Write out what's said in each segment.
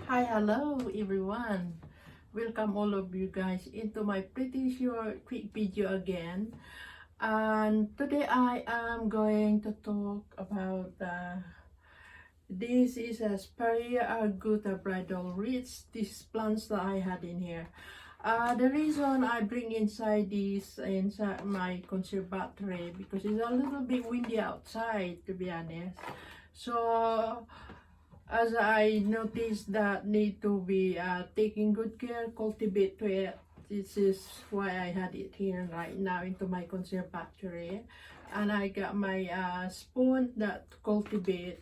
Hi, hello everyone. Welcome all of you guys into my pretty short quick video again. And today I am going to talk about this is a Spiraea Arguta Bridal Wreath. These plants that I had in here. The reason I bring inside this inside my conservatory because it's a little bit windy outside, to be honest. So as I noticed that need to be taking good care, cultivate to it. This is why I had it here right now into my conservatory, and I got my spoon that cultivate.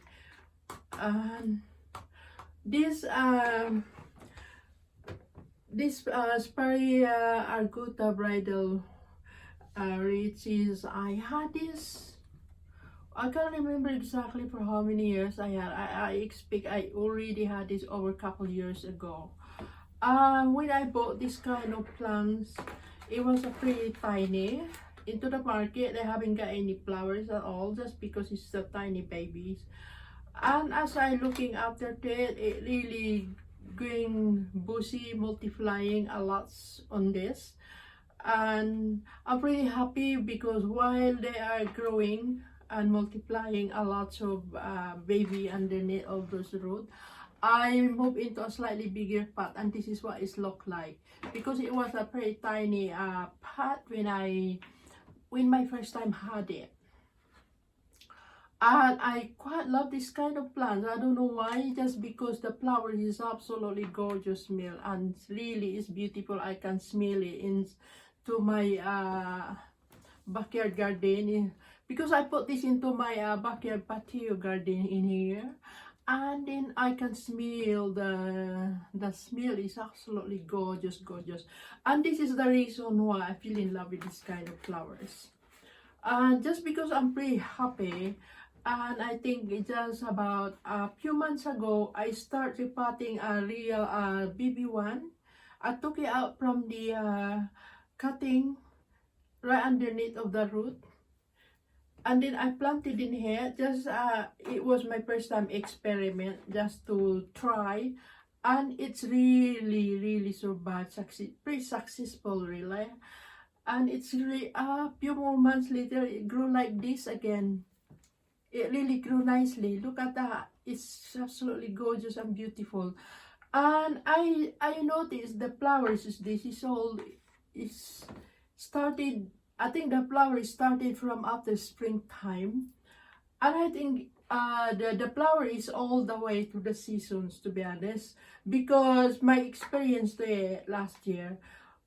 And this Spiraea Arguta Bridal Wreath is I had this. I can't remember exactly for how many years I had. I expect I already had this over a couple years ago. When I bought this kind of plants, it was a pretty tiny. Into the market, they haven't got any flowers at all, just because it's the tiny babies. And as I looking after it, it really going bushy, multiplying a lot on this. And I'm pretty happy because while they are growing and multiplying a lot of baby underneath of those roots, I moved into a slightly bigger pot, and this is what it looked like, because it was a pretty tiny pot when my first time had it. And I quite love this kind of plants. I don't know why, just because the flower is absolutely gorgeous smell, and really is beautiful. I can smell it into my backyard garden, because I put this into my backyard patio garden in here, and then I can smell the smell is absolutely gorgeous, and this is the reason why I feel in love with this kind of flowers. And just because I'm pretty happy, and I think it's just about a few months ago I started repotting a real BB1. I took it out from the cutting right underneath of the root, and then I planted in here. Just it was my first time experiment, just to try, and it's really survived, pretty successful really. And it's really a few more months later it grew like this again. It really grew nicely. Look at that, it's absolutely gorgeous and beautiful. And I noticed the flowers is started. I think the flowers started from after springtime, and I think the flower is all the way to the seasons, to be honest, because my experience there last year,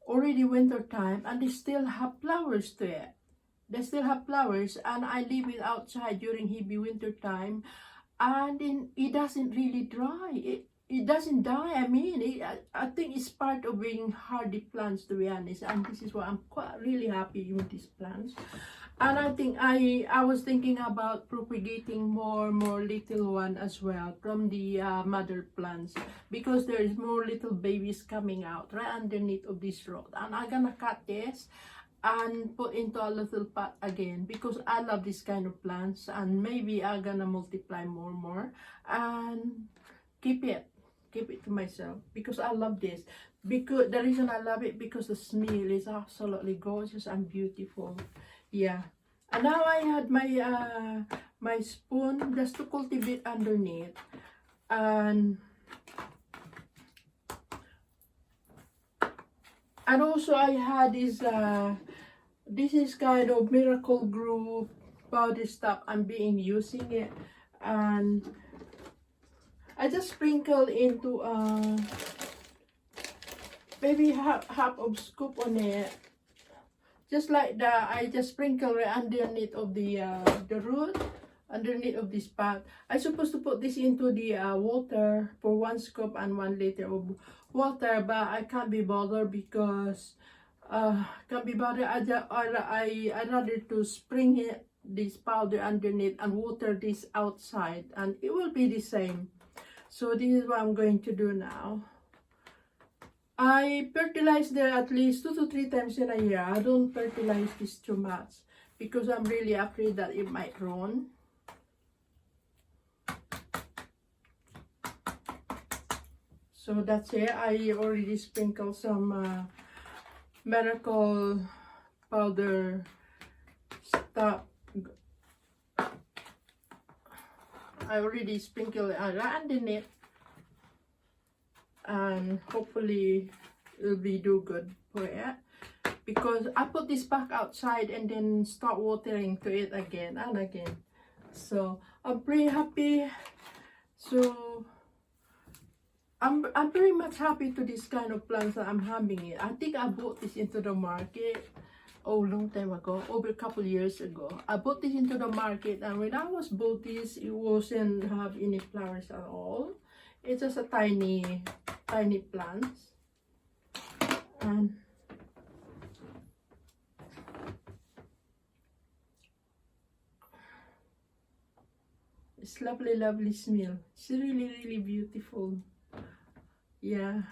already winter time, and they still have flowers there. They still have flowers, and I leave it outside during heavy winter time, and then it doesn't really dry. It doesn't die. I mean, I think it's part of being hardy plants, to be honest, and this is why I'm quite really happy with these plants. And I think I was thinking about propagating more little one as well from the mother plants, because there is more little babies coming out right underneath of this root, and I'm gonna cut this and put into a little pot again, because I love this kind of plants, and maybe I'm gonna multiply more and keep it to myself, because I love this. Because the reason I love it, because the smell is absolutely gorgeous and beautiful. Yeah. And now I had my my spoon just to cultivate underneath, and also I had this is kind of Miracle Group powder stuff I'm being using it, and I just sprinkle into maybe half of scoop on it, just like that. I just sprinkle right underneath of the root, underneath of this pot. I supposed to put this into the water for 1 scoop and 1 liter of water, but I can't be bothered, because can't be bothered. I rather to sprinkle this powder underneath and water this outside, and it will be the same. So this is what I'm going to do now. I fertilize there at least 2 to 3 times in a year. I don't fertilize this too much, because I'm really afraid that it might run. So that's it. I already sprinkled some miracle powder stuff. I already sprinkled it around in it, and hopefully it'll be do good for it, because I put this back outside and then start watering to it again and again. So I'm pretty happy. So I'm very much happy to this kind of plants that I'm having it. I think I bought this into the market long time ago, over a couple years ago. I bought this into the market, and when I was bought this, it wasn't have any flowers at all. It's just a tiny plant, and it's lovely smell. It's really beautiful. Yeah.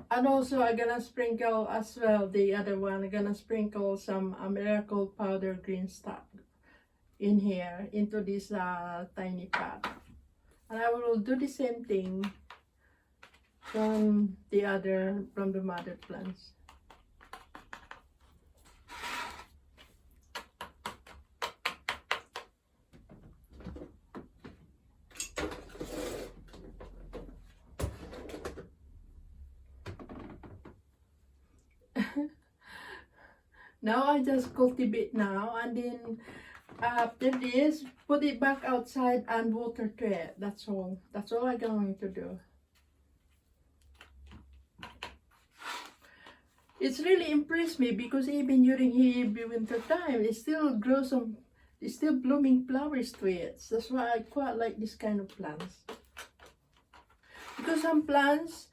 And also I'm gonna sprinkle as well the other one. I'm gonna sprinkle some miracle powder green stuff in here into this tiny pot. And I will do the same thing from the mother plants. Now I just cultivate now, and then after this put it back outside and water to it. That's all I'm going to do. It's really impressed me, because even during heavy winter time it still grows it's still blooming flowers to it. That's why I quite like this kind of plants, because some plants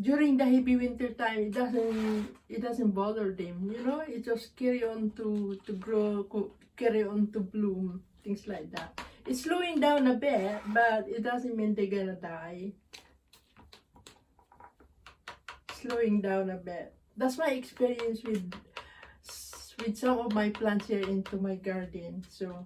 during the heavy winter time it doesn't bother them, you know. It just carry on to grow, carry on to bloom, things like that. It's slowing down a bit, but it doesn't mean they're gonna die. Slowing down a bit. That's my experience with some of my plants here into my garden. So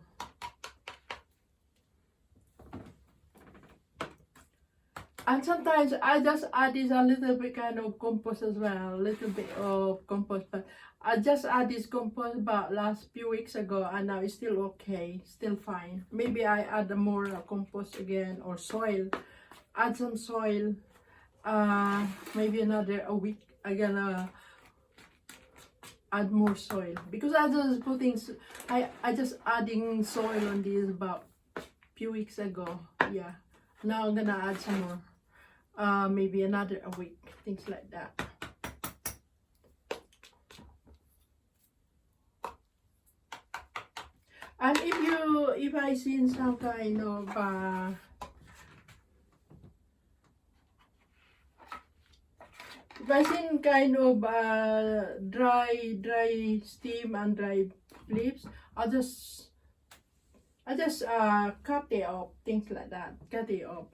and sometimes I just add this a little bit kind of compost as well, a little bit of compost. But I just add this compost about last few weeks ago, and now it's still okay, still fine. Maybe I add more compost again, or soil. Add some soil. Maybe another a week I'm gonna add more soil, because I just putting I just adding soil on this about few weeks ago. Yeah, now I'm gonna add some more. Maybe another a week, things like that. And if I seen some kind of if I seen kind of dry stem and dry leaves, I just cut it off, things like that. Cut it off.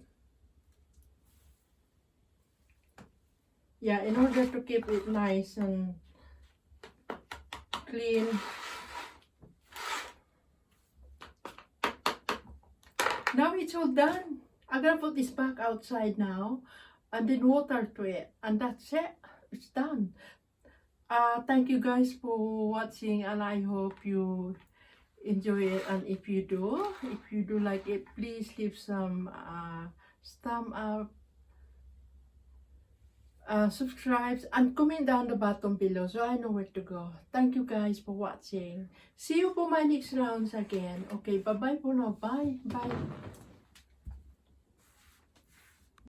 Yeah, in order to keep it nice and clean. Now it's all done. I'm gonna put this back outside now, and then water to it, and that's it. It's done. Thank you guys for watching, and I hope you enjoy it. And if you do like it, please leave some thumb up, subscribe, and comment down the bottom below so I know where to go. Thank you guys for watching. See you for my next rounds again. Okay, bye bye for now. Bye.